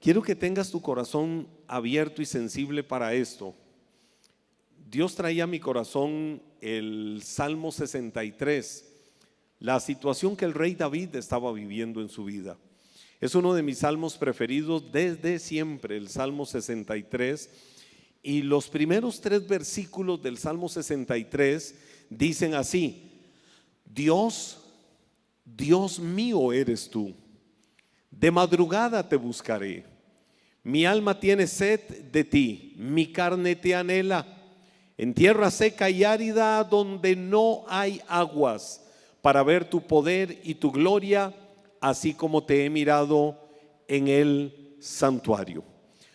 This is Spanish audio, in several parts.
Quiero que tengas tu corazón abierto y sensible para esto. Dios traía a mi corazón el Salmo 63, la situación que el rey David estaba viviendo en su vida. Es uno de mis salmos preferidos desde siempre, el Salmo 63. Y los primeros 3 versículos del Salmo 63 dicen así: Dios, Dios mío eres tú, de madrugada te buscaré. Mi alma tiene sed de ti, mi carne te anhela, en tierra seca y árida donde no hay aguas, para ver tu poder y tu gloria, así como te he mirado en el santuario.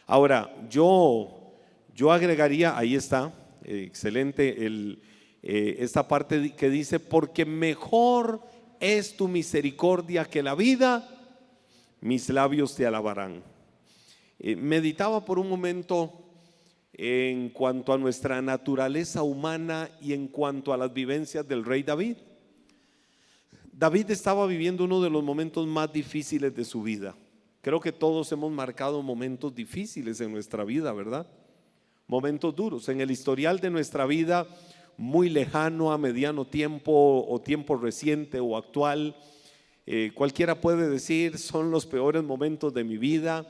Ahora, yo agregaría, ahí está, excelente, esta parte que dice: porque mejor es tu misericordia que la vida, mis labios te alabarán. Meditaba por un momento en cuanto a nuestra naturaleza humana y en cuanto a las vivencias del rey David. David estaba viviendo uno de los momentos más difíciles de su vida. Creo que todos hemos marcado momentos difíciles en nuestra vida, ¿verdad? Momentos duros. En el historial de nuestra vida, muy lejano, a mediano tiempo o tiempo reciente o actual, cualquiera puede decir: son los peores momentos de mi vida.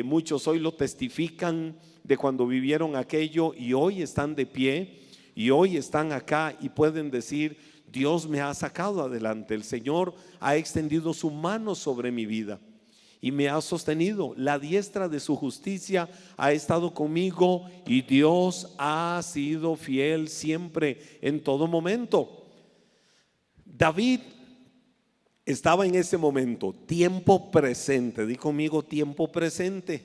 Muchos hoy lo testifican de cuando vivieron aquello y hoy están de pie y hoy están acá y pueden decir: Dios me ha sacado adelante, el Señor ha extendido su mano sobre mi vida y me ha sostenido, la diestra de su justicia ha estado conmigo y Dios ha sido fiel siempre, en todo momento. David estaba en ese momento, tiempo presente, di conmigo: tiempo presente.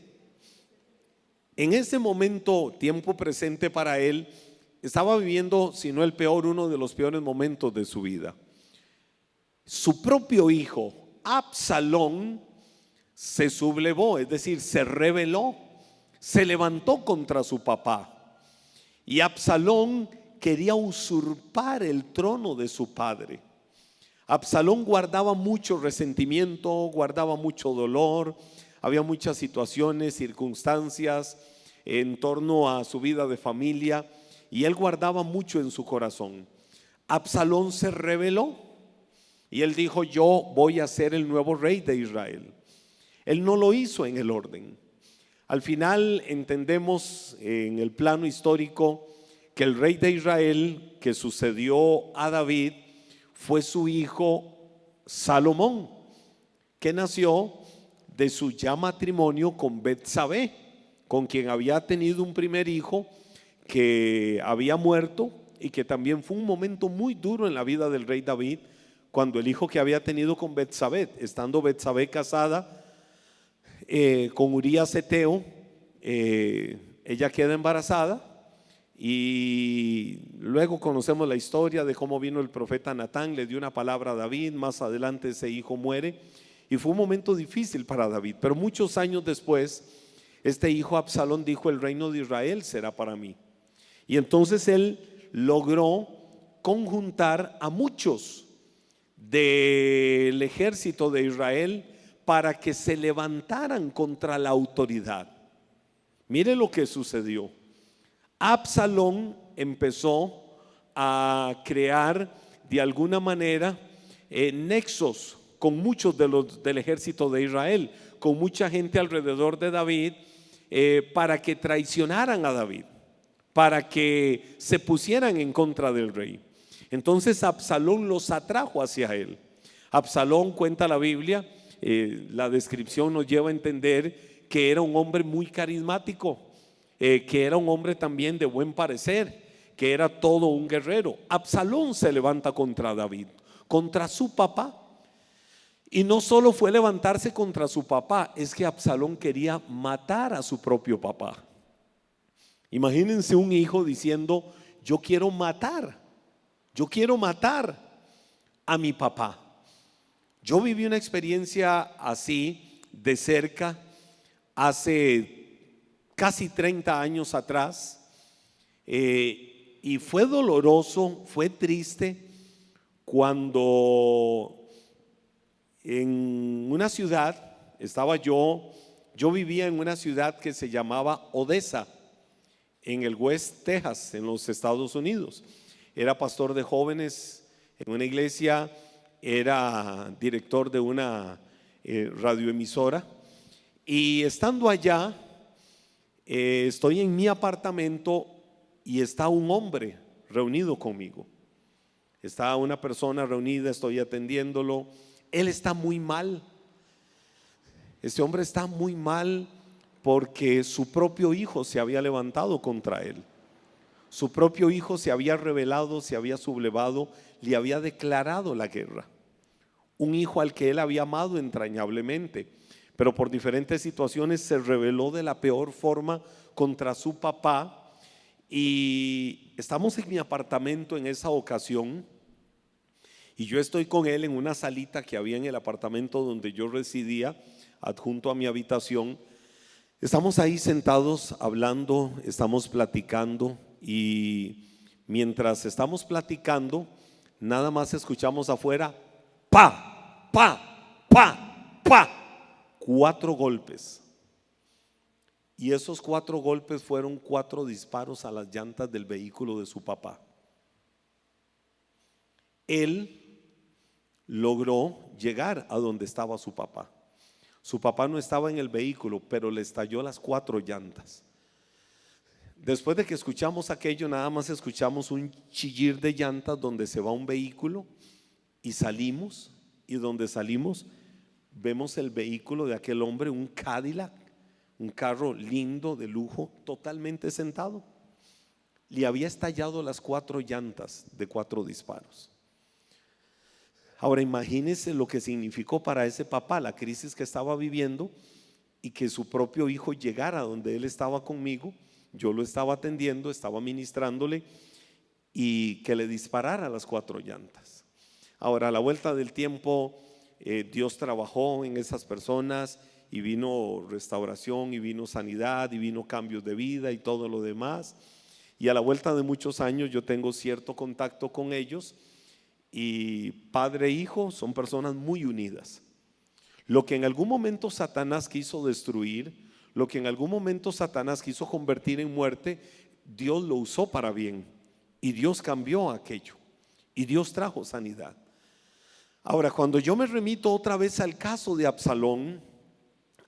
En ese momento, tiempo presente para él, estaba viviendo, si no el peor, uno de los peores momentos de su vida. Su propio hijo, Absalón, se sublevó, es decir, se rebeló, se levantó contra su papá. Y Absalón quería usurpar el trono de su padre. Absalón guardaba mucho resentimiento, guardaba mucho dolor, había muchas situaciones, circunstancias en torno a su vida de familia y él guardaba mucho en su corazón. Absalón se rebeló y él dijo: yo voy a ser el nuevo rey de Israel. Él no lo hizo en el orden. Al final entendemos en el plano histórico que el rey de Israel que sucedió a David fue su hijo Salomón, que nació de su ya matrimonio con Betsabé, con quien había tenido un primer hijo que había muerto y que también fue un momento muy duro en la vida del rey David, cuando el hijo que había tenido con Betsabé, estando Betsabé casada con Urías Eteo, ella queda embarazada. Y luego conocemos la historia de cómo vino el profeta Natán, le dio una palabra a David, más adelante ese hijo muere y fue un momento difícil para David. Pero muchos años después, este hijo Absalón dijo: el reino de Israel será para mí. Y entonces él logró conjuntar a muchos del ejército de Israel para que se levantaran contra la autoridad. Mire lo que sucedió. Absalón empezó a crear de alguna manera nexos con muchos de los del ejército de Israel, con mucha gente alrededor de David, para que traicionaran a David, para que se pusieran en contra del rey. Entonces Absalón los atrajo hacia él. Absalón, cuenta la Biblia, la descripción nos lleva a entender que era un hombre muy carismático, que era un hombre también de buen parecer, que era todo un guerrero. Absalón se levanta contra David, contra su papá. Y no solo fue levantarse contra su papá, es que Absalón quería matar a su propio papá. Imagínense un hijo diciendo: yo quiero matar a mi papá. Yo viví una experiencia así de cerca hace casi 30 años atrás, y fue doloroso, fue triste cuando en una ciudad estaba yo yo vivía en una ciudad que se llamaba Odessa, en el West Texas, en los Estados Unidos. Era pastor de jóvenes en una iglesia, era director de una radioemisora. Y estando allá, estoy en mi apartamento y está un hombre reunido conmigo. Está una persona reunida, estoy atendiéndolo. Él está muy mal. Este hombre está muy mal porque su propio hijo se había levantado contra él. Su propio hijo se había rebelado, se había sublevado, le había declarado la guerra. Un hijo al que él había amado entrañablemente, pero por diferentes situaciones se rebeló de la peor forma contra su papá. Y estamos en mi apartamento en esa ocasión, y yo estoy con él en una salita que había en el apartamento donde yo residía, adjunto a mi habitación. Estamos ahí sentados hablando, estamos platicando, y mientras estamos platicando, nada más escuchamos afuera: pa, pa, pa, pa, 4 golpes. Y esos 4 golpes fueron 4 disparos a las llantas del vehículo de su papá. Él logró llegar a donde estaba su papá. Su papá no estaba en el vehículo, pero le estalló las 4 llantas. Después de que escuchamos aquello, nada más escuchamos un chillir de llantas donde se va un vehículo, y salimos, y donde salimos vemos el vehículo de aquel hombre, un Cadillac, un carro lindo de lujo, totalmente sentado. Le había estallado las 4 llantas de 4 disparos. Ahora imagínense lo que significó para ese papá la crisis que estaba viviendo, y que su propio hijo llegara donde él estaba conmigo. Yo lo estaba atendiendo, estaba ministrándole, y que le disparara las 4 llantas. Ahora, a la vuelta del tiempo, Dios trabajó en esas personas, y vino restauración, y vino sanidad, y vino cambios de vida y todo lo demás. Y a la vuelta de muchos años yo tengo cierto contacto con ellos, y padre e hijo son personas muy unidas. Lo que en algún momento Satanás quiso destruir, lo que en algún momento Satanás quiso convertir en muerte, Dios lo usó para bien, y Dios cambió aquello, y Dios trajo sanidad. Ahora, cuando yo me remito otra vez al caso de Absalón,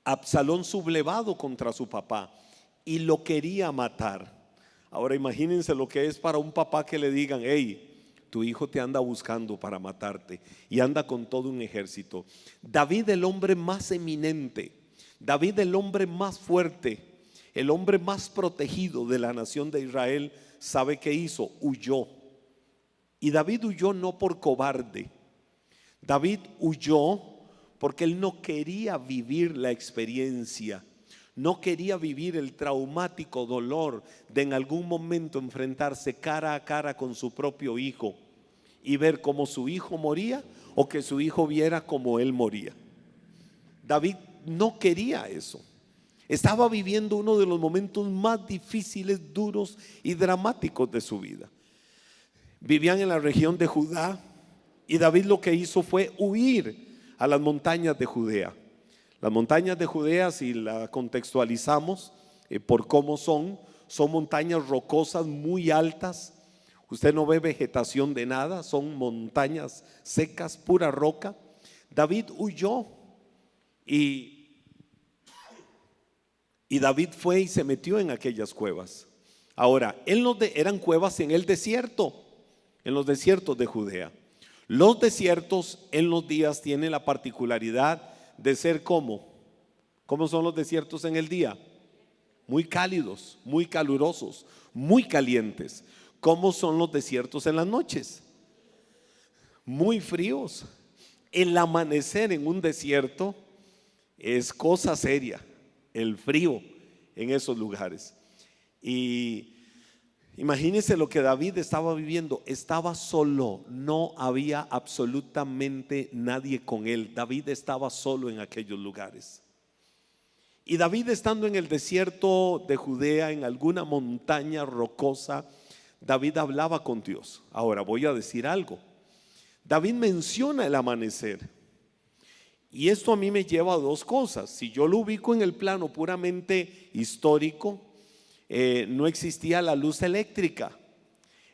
Absalón sublevado contra su papá y lo quería matar. Ahora imagínense lo que es para un papá que le digan: hey, tu hijo te anda buscando para matarte, y anda con todo un ejército. David, el hombre más eminente, David, el hombre más fuerte, el hombre más protegido de la nación de Israel, ¿sabe qué hizo? Huyó. Y David huyó no por cobarde. David huyó porque él no quería vivir la experiencia, no quería vivir el traumático dolor de en algún momento enfrentarse cara a cara con su propio hijo y ver cómo su hijo moría, o que su hijo viera cómo él moría. David no quería eso. Estaba viviendo uno de los momentos más difíciles, duros y dramáticos de su vida. Vivían en la región de Judá, y David lo que hizo fue huir a las montañas de Judea. Las montañas de Judea, si la contextualizamos por cómo son montañas rocosas muy altas. Usted no ve vegetación de nada, son montañas secas, pura roca. David huyó, y David fue y se metió en aquellas cuevas. Ahora, eran cuevas en el desierto, en los desiertos de Judea. Los desiertos en los días tienen la particularidad de ser ¿cómo son los desiertos en el día? Muy cálidos, muy calurosos, muy calientes. ¿Cómo son los desiertos en las noches? Muy fríos. El amanecer en un desierto es cosa seria, el frío en esos lugares. Y imagínense lo que David estaba viviendo. Estaba solo, no había absolutamente nadie con él. David estaba solo en aquellos lugares. Y David, estando en el desierto de Judea, en alguna montaña rocosa, David hablaba con Dios. Ahora voy a decir algo. David menciona el amanecer, Y esto a mí me lleva a dos cosas. Si yo lo ubico en el plano puramente histórico, no existía la luz eléctrica.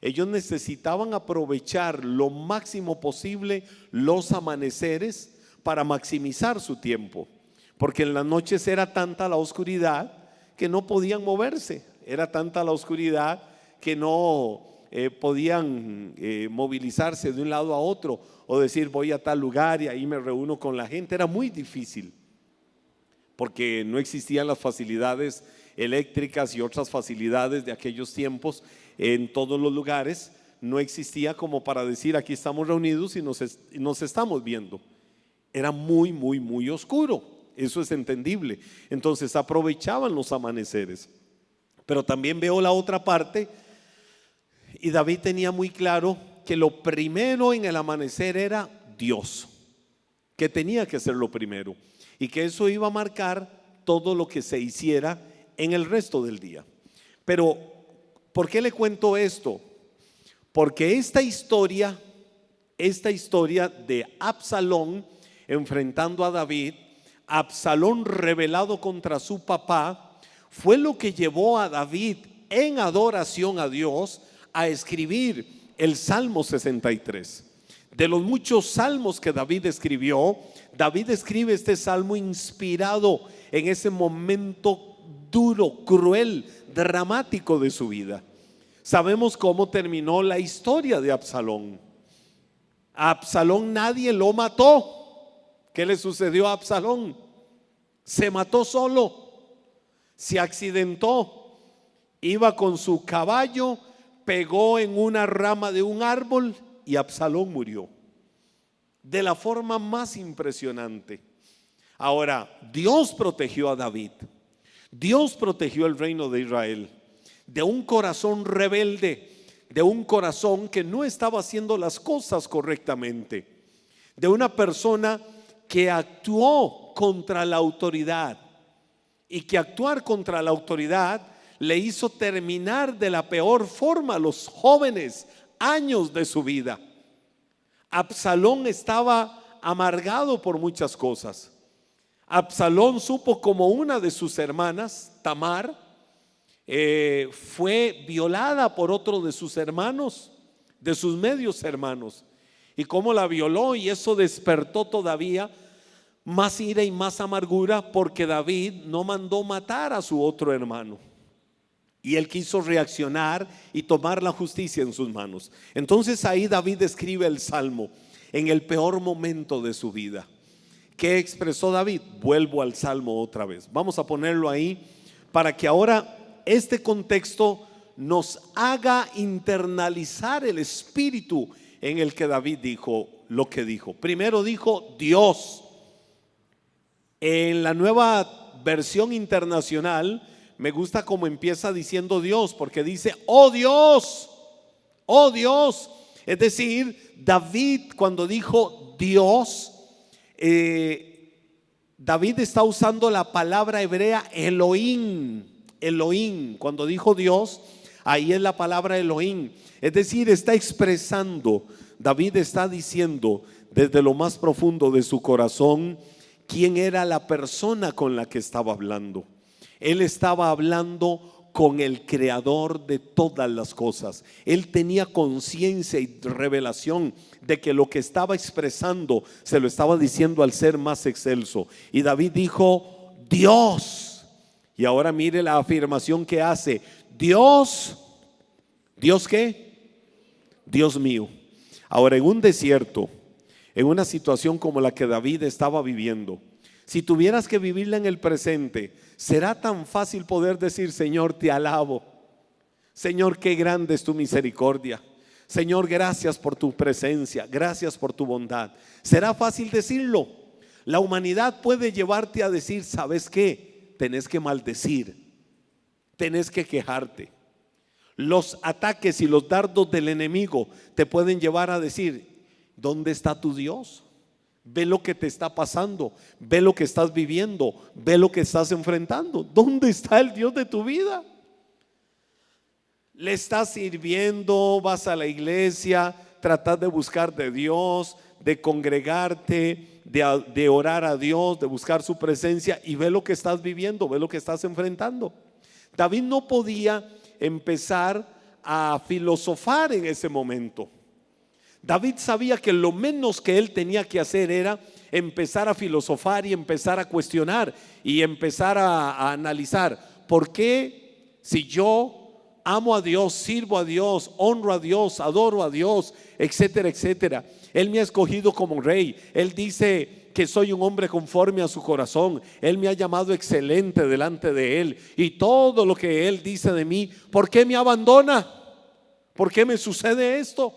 Ellos necesitaban aprovechar lo máximo posible los amaneceres para maximizar su tiempo, porque en las noches era tanta la oscuridad que no podían moverse, era tanta la oscuridad que no podían movilizarse de un lado a otro o decir voy a tal lugar y ahí me reúno con la gente. Era muy difícil porque no existían las facilidades eléctricas y otras facilidades de aquellos tiempos en todos los lugares. No existía como para decir aquí estamos reunidos y nos estamos viendo. Era muy, muy, muy oscuro. Eso es entendible. Entonces aprovechaban los amaneceres. Pero también veo la otra parte, y David tenía muy claro que lo primero en el amanecer era Dios, que tenía que ser lo primero y que eso iba a marcar todo lo que se hiciera en el resto del día. Pero ¿por qué le cuento esto? Porque esta historia de Absalón enfrentando a David, Absalón rebelado contra su papá, fue lo que llevó a David en adoración a Dios a escribir el Salmo 63. De los muchos salmos que David escribió, David escribe este salmo inspirado en ese momento duro, cruel, dramático de su vida. Sabemos cómo terminó la historia de Absalón. A Absalón nadie lo mató. ¿Qué le sucedió a Absalón? Se mató solo, se accidentó, iba con su caballo, pegó en una rama de un árbol y Absalón murió de la forma más impresionante. Ahora, Dios protegió a David, Dios protegió el reino de Israel de un corazón rebelde, de un corazón que no estaba haciendo las cosas correctamente, de una persona que actuó contra la autoridad y que actuar contra la autoridad le hizo terminar de la peor forma los jóvenes años de su vida. Absalón estaba amargado por muchas cosas. Absalón supo como una de sus hermanas, Tamar, fue violada por otro de sus hermanos, de sus medios hermanos, y cómo la violó, y eso despertó todavía más ira y más amargura, porque David no mandó matar a su otro hermano y él quiso reaccionar y tomar la justicia en sus manos. Entonces ahí David escribe el salmo en el peor momento de su vida. ¿Qué expresó David? Vuelvo al salmo otra vez. Vamos a ponerlo ahí para que ahora este contexto nos haga internalizar el espíritu en el que David dijo lo que dijo. Primero dijo Dios. En la Nueva Versión Internacional me gusta cómo empieza diciendo Dios, porque dice oh Dios, oh Dios. Es decir, David cuando dijo Dios, David está usando la palabra hebrea Elohim. Elohim, cuando dijo Dios, ahí es la palabra Elohim. Es decir, está expresando, David está diciendo desde lo más profundo de su corazón quién era la persona con la que estaba hablando. Él estaba hablando con el creador de todas las cosas. Él tenía conciencia y revelación de que lo que estaba expresando se lo estaba diciendo al ser más excelso. Y David dijo Dios. Y ahora mire la afirmación que hace: Dios. ¿Dios qué? Dios mío. Ahora, en un desierto, en una situación como la que David estaba viviendo, si tuvieras que vivirla en el presente, ¿será tan fácil poder decir Señor, te alabo? Señor, qué grande es tu misericordia. Señor, gracias por tu presencia, gracias por tu bondad. ¿Será fácil decirlo? La humanidad puede llevarte a decir, ¿sabes qué? Tenés que maldecir, tenés que quejarte. Los ataques y los dardos del enemigo te pueden llevar a decir, ¿dónde está tu Dios? Ve lo que te está pasando, ve lo que estás viviendo, ve lo que estás enfrentando. ¿Dónde está el Dios de tu vida? Le estás sirviendo, vas a la iglesia, tratas de buscar de Dios, de congregarte, de orar a Dios, de buscar su presencia, y ve lo que estás viviendo, ve lo que estás enfrentando. David no podía empezar a filosofar en ese momento. David sabía que lo menos que él tenía que hacer era empezar a filosofar y empezar a cuestionar y empezar a analizar por qué, si yo amo a Dios, sirvo a Dios, honro a Dios, adoro a Dios, etcétera, etcétera, Él me ha escogido como rey. Él dice que soy un hombre conforme a su corazón. Él me ha llamado excelente delante de Él, y todo lo que Él dice de mí, ¿por qué me abandona? ¿Por qué me sucede esto?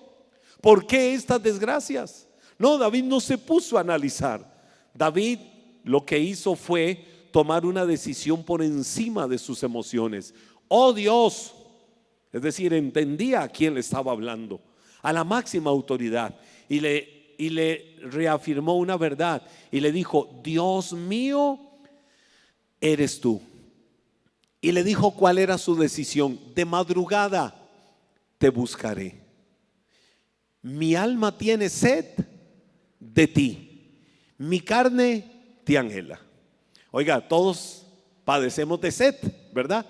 ¿Por qué estas desgracias? No, David no se puso a analizar. David lo que hizo fue tomar una decisión por encima de sus emociones. Oh Dios, es decir, entendía a quién le estaba hablando, a la máxima autoridad, y le reafirmó una verdad y le dijo: Dios mío, eres tú. Y le dijo cuál era su decisión: de madrugada te buscaré. Mi alma tiene sed de ti, mi carne te anhela. Oiga, todos padecemos de sed, ¿verdad?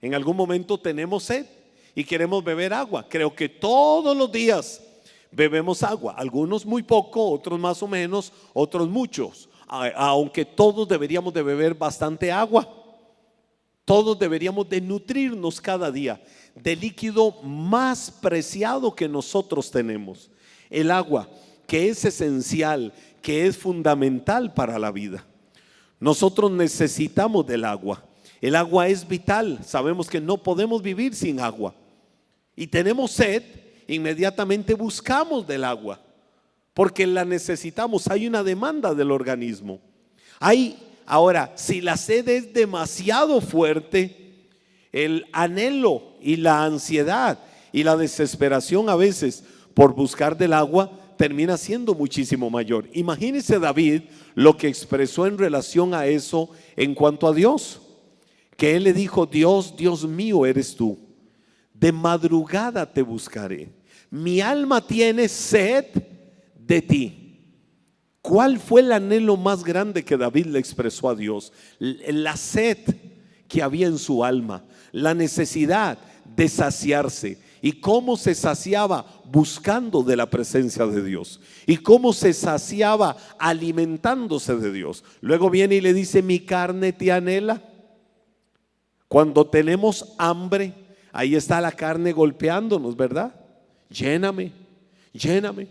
En algún momento tenemos sed y queremos beber agua. Creo que todos los días bebemos agua, algunos muy poco, otros más o menos, otros muchos, aunque todos deberíamos de beber bastante agua. Todos deberíamos de nutrirnos cada día del líquido más preciado que nosotros tenemos, el agua, que es esencial, que es fundamental para la vida. Nosotros necesitamos del agua. El agua es vital. Sabemos que no podemos vivir sin agua. Y tenemos sed, inmediatamente buscamos del agua, porque la necesitamos. Hay una demanda del organismo. Ahora, si la sed es demasiado fuerte, el anhelo y la ansiedad y la desesperación a veces por buscar del agua termina siendo muchísimo mayor. Imagínese David lo que expresó en relación a eso en cuanto a Dios, que él le dijo: Dios, Dios mío eres tú, de madrugada te buscaré, mi alma tiene sed de ti. ¿Cuál fue el anhelo más grande que David le expresó a Dios? La sed que había en su alma, la necesidad de saciarse. ¿Y cómo se saciaba? Buscando de la presencia de Dios. ¿Y cómo se saciaba? Alimentándose de Dios. Luego viene y le dice: mi carne te anhela. Cuando tenemos hambre, ahí está la carne golpeándonos, ¿verdad? Lléname, lléname.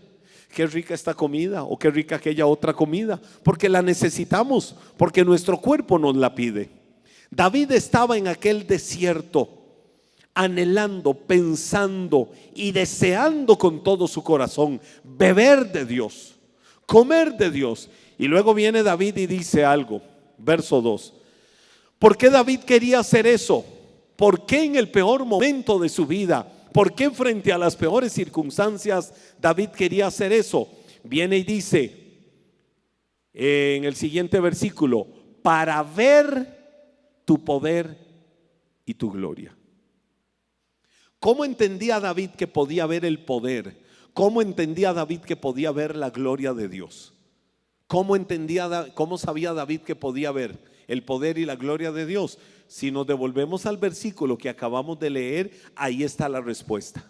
Qué rica esta comida, o qué rica aquella otra comida, porque la necesitamos, porque nuestro cuerpo nos la pide. David estaba en aquel desierto, anhelando, pensando y deseando con todo su corazón beber de Dios, comer de Dios. Y luego viene David y dice algo, verso 2. ¿Por qué David quería hacer eso? ¿Por qué en el peor momento de su vida? ¿Por qué frente a las peores circunstancias David quería hacer eso? Viene y dice en el siguiente versículo: para ver tu poder y tu gloria. ¿Cómo entendía David que podía ver el poder? ¿Cómo entendía David que podía ver la gloria de Dios? ¿Cómo sabía David que podía ver el poder y la gloria de Dios? Si nos devolvemos al versículo que acabamos de leer, ahí está la respuesta.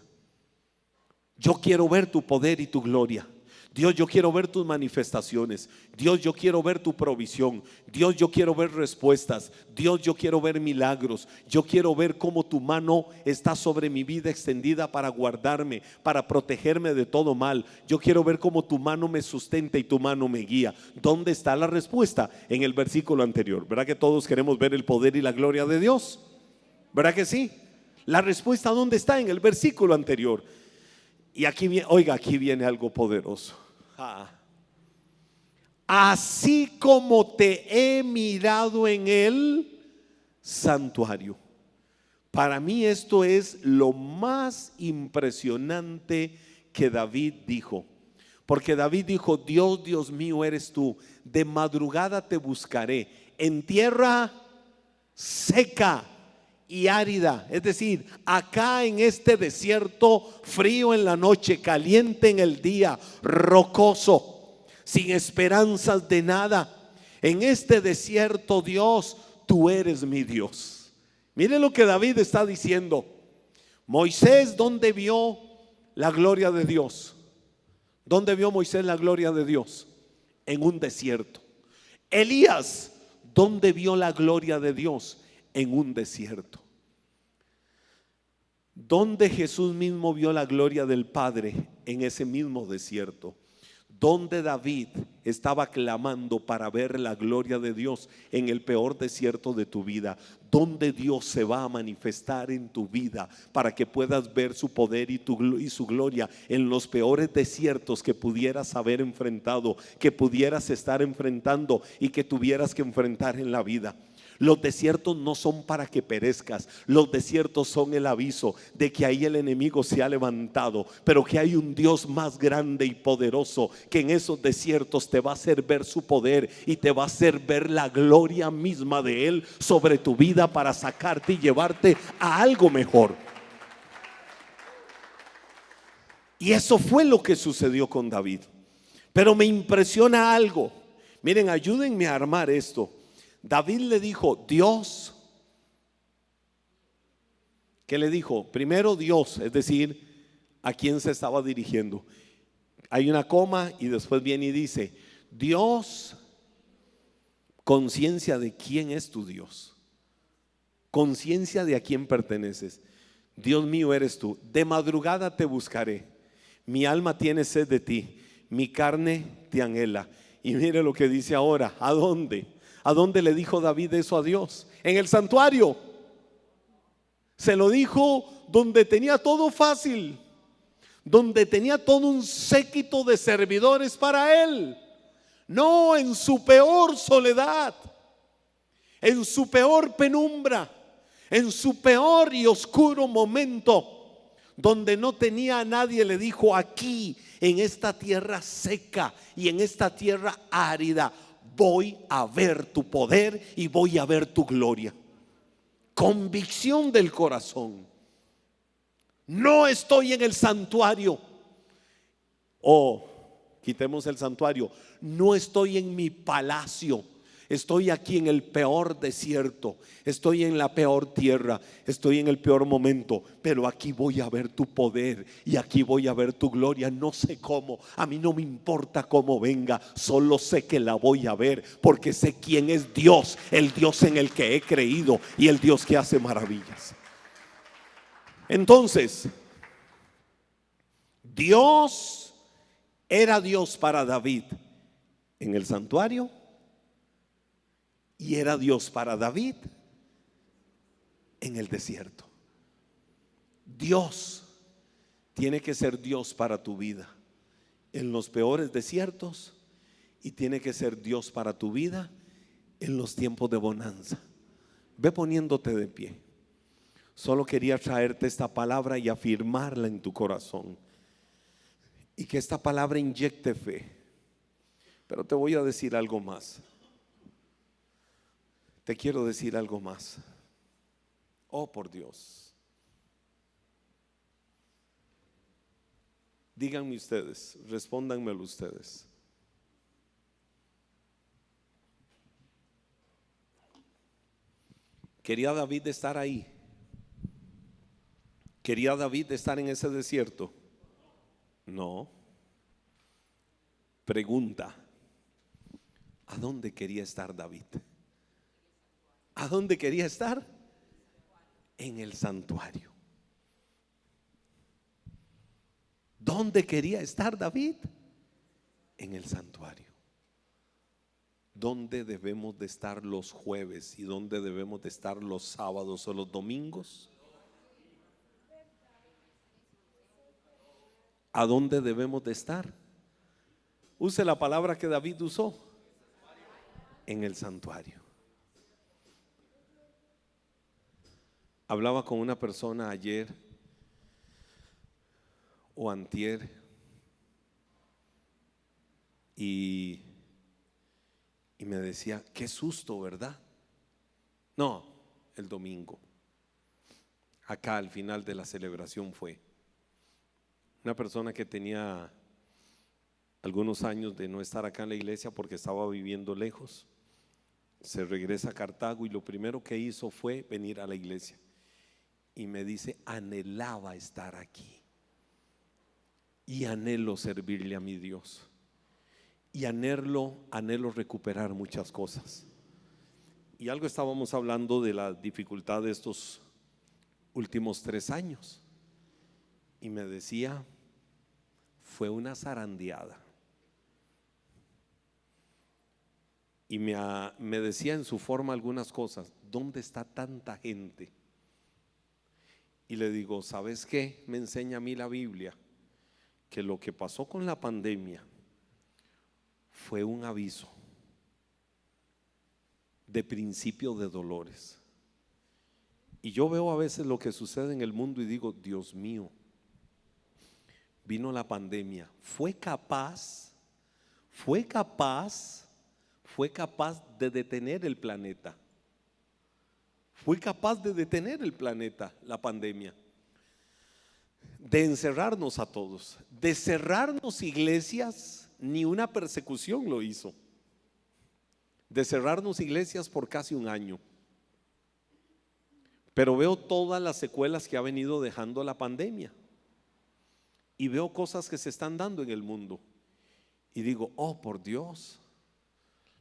Yo quiero ver tu poder y tu gloria. Dios, yo quiero ver tus manifestaciones. Dios, yo quiero ver tu provisión. Dios, yo quiero ver respuestas. Dios, yo quiero ver milagros. Yo quiero ver cómo tu mano está sobre mi vida extendida para guardarme, para protegerme de todo mal. Yo quiero ver cómo tu mano me sustenta y tu mano me guía. ¿Dónde está la respuesta? En el versículo anterior. ¿Verdad que todos queremos ver el poder y la gloria de Dios? ¿Verdad que sí? La respuesta, ¿dónde está? En el versículo anterior. Y aquí viene, oiga, aquí viene algo poderoso. Así como te he mirado en el santuario. Para mí esto es lo más impresionante que David dijo. Porque David dijo: Dios, Dios mío eres tú, de madrugada te buscaré, en tierra seca y árida, es decir, acá en este desierto, frío en la noche, caliente en el día, rocoso. sin esperanzas de nada. En este desierto, Dios, tú eres mi Dios. Mire lo que David está diciendo. Moisés, ¿dónde vio la gloria de Dios? ¿Dónde vio Moisés la gloria de Dios? En un desierto. Elías, ¿dónde vio la gloria de Dios? En un desierto. ¿Dónde Jesús mismo vio la gloria del Padre? En ese mismo desierto. ¿Dónde David estaba clamando para ver la gloria de Dios? En el peor desierto de tu vida. ¿Dónde Dios se va a manifestar en tu vida para que puedas ver su poder y su gloria? En los peores desiertos que pudieras haber enfrentado, que pudieras estar enfrentando y que tuvieras que enfrentar en la vida. Los desiertos no son para que perezcas. Los desiertos son el aviso de que ahí el enemigo se ha levantado, pero que hay un Dios más grande y poderoso que en esos desiertos te va a hacer ver su poder y te va a hacer ver la gloria misma de Él sobre tu vida para sacarte y llevarte a algo mejor. Y eso fue lo que sucedió con David. Pero me impresiona algo. Miren, ayúdenme a armar esto. David le dijo, Dios, ¿qué le dijo? Primero Dios, es decir, ¿a quién se estaba dirigiendo? Hay una coma y después viene y dice, Dios, conciencia de quién es tu Dios, conciencia de a quién perteneces. Dios mío eres tú, de madrugada te buscaré, mi alma tiene sed de ti, mi carne te anhela. Y mire lo que dice ahora, ¿a dónde? ¿A dónde le dijo David eso a Dios? En el santuario. Se lo dijo donde tenía todo fácil, donde tenía todo un séquito de servidores para él. No, en su peor soledad, en su peor penumbra, en su peor y oscuro momento, donde no tenía a nadie, le dijo, aquí en esta tierra seca y en esta tierra árida voy a ver tu poder y voy a ver tu gloria. Convicción del corazón. No estoy en el santuario. Quitemos el santuario. No estoy en mi palacio. Estoy aquí en el peor desierto. Estoy en la peor tierra. Estoy en el peor momento. Pero aquí voy a ver tu poder y aquí voy a ver tu gloria. No sé cómo. A mí no me importa cómo venga. Solo sé que la voy a ver porque sé quién es Dios. El Dios en el que he creído y el Dios que hace maravillas. Entonces, Dios era Dios para David en el santuario. Y era Dios para David en el desierto. Dios tiene que ser Dios para tu vida en los peores desiertos y tiene que ser Dios para tu vida en los tiempos de bonanza. Ve poniéndote de pie. Solo quería traerte esta palabra y afirmarla en tu corazón y que esta palabra inyecte fe. Pero te voy a decir algo más. Te quiero decir algo más. Oh, por Dios. Díganme ustedes, respóndanmelo ustedes. ¿Quería David estar ahí? ¿Quería David estar en ese desierto? No. Pregunta, ¿a dónde quería estar David? ¿A dónde quería estar? En el santuario. ¿Dónde quería estar David? En el santuario. ¿Dónde debemos de estar los jueves y dónde debemos de estar los sábados o los domingos? ¿A dónde debemos de estar? Use la palabra que David usó. En el santuario. Hablaba con una persona ayer o antier y me decía, qué susto, ¿verdad? No, el domingo. Acá al final de la celebración fue una persona que tenía algunos años de no estar acá en la iglesia porque estaba viviendo lejos. Se regresa a Cartago y lo primero que hizo fue venir a la iglesia. Y me dice, anhelaba estar aquí. Y anhelo servirle a mi Dios. Y anhelo recuperar muchas cosas. Y algo estábamos hablando de la dificultad de estos últimos 3 años. Y me decía, fue una zarandeada. Y me decía en su forma algunas cosas. ¿Dónde está tanta gente? Y le digo, ¿sabes qué? Me enseña a mí la Biblia que lo que pasó con la pandemia fue un aviso de principio de dolores. Y yo veo a veces lo que sucede en el mundo y digo, Dios mío, vino la pandemia, fue capaz de detener el planeta. Fue capaz de detener el planeta, la pandemia, de encerrarnos a todos, de cerrarnos iglesias. Ni una persecución lo hizo, de cerrarnos iglesias por casi un año. Pero veo todas las secuelas que ha venido dejando la pandemia y veo cosas que se están dando en el mundo y digo, oh por Dios,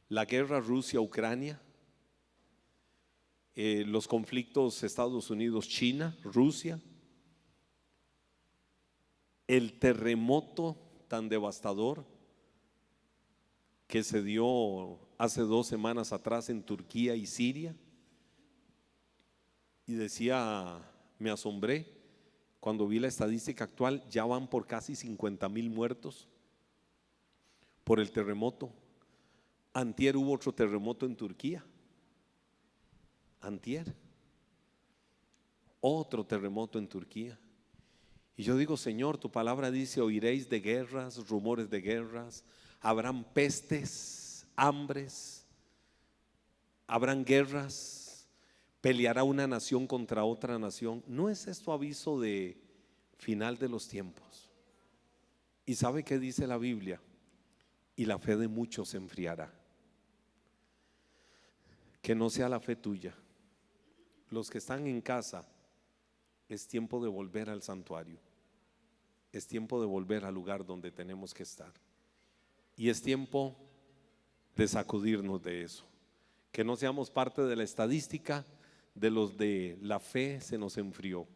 la guerra Rusia-Ucrania, los conflictos Estados Unidos-China, Rusia, el terremoto tan devastador que se dio hace 2 semanas atrás en Turquía y Siria. Y decía, me asombré cuando vi la estadística actual, ya van por casi 50,000 muertos por el terremoto. Antier hubo otro terremoto en Turquía. Antier, otro terremoto en Turquía. Y yo digo, Señor, tu palabra dice, oiréis de guerras, rumores de guerras, habrán pestes, hambres, habrán guerras, peleará una nación contra otra nación. ¿No es esto aviso de final de los tiempos? ¿Y sabe qué dice la Biblia? Y la fe de muchos se enfriará. Que no sea la fe tuya. Los que están en casa, es tiempo de volver al santuario. Es tiempo de volver al lugar donde tenemos que estar. Y es tiempo de sacudirnos de eso. Que no seamos parte de la estadística de los de la fe se nos enfrió.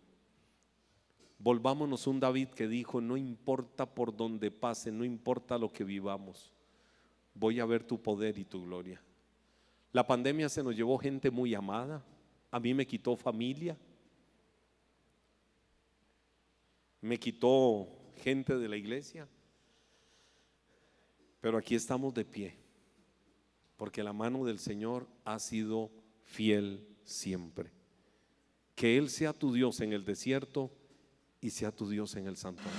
Volvámonos un David que dijo, no importa por donde pase, no importa lo que vivamos, voy a ver tu poder y tu gloria. La pandemia se nos llevó gente muy amada. A mí me quitó familia, me quitó gente de la iglesia, pero aquí estamos de pie, porque la mano del Señor ha sido fiel siempre. Que Él sea tu Dios en el desierto y sea tu Dios en el santuario.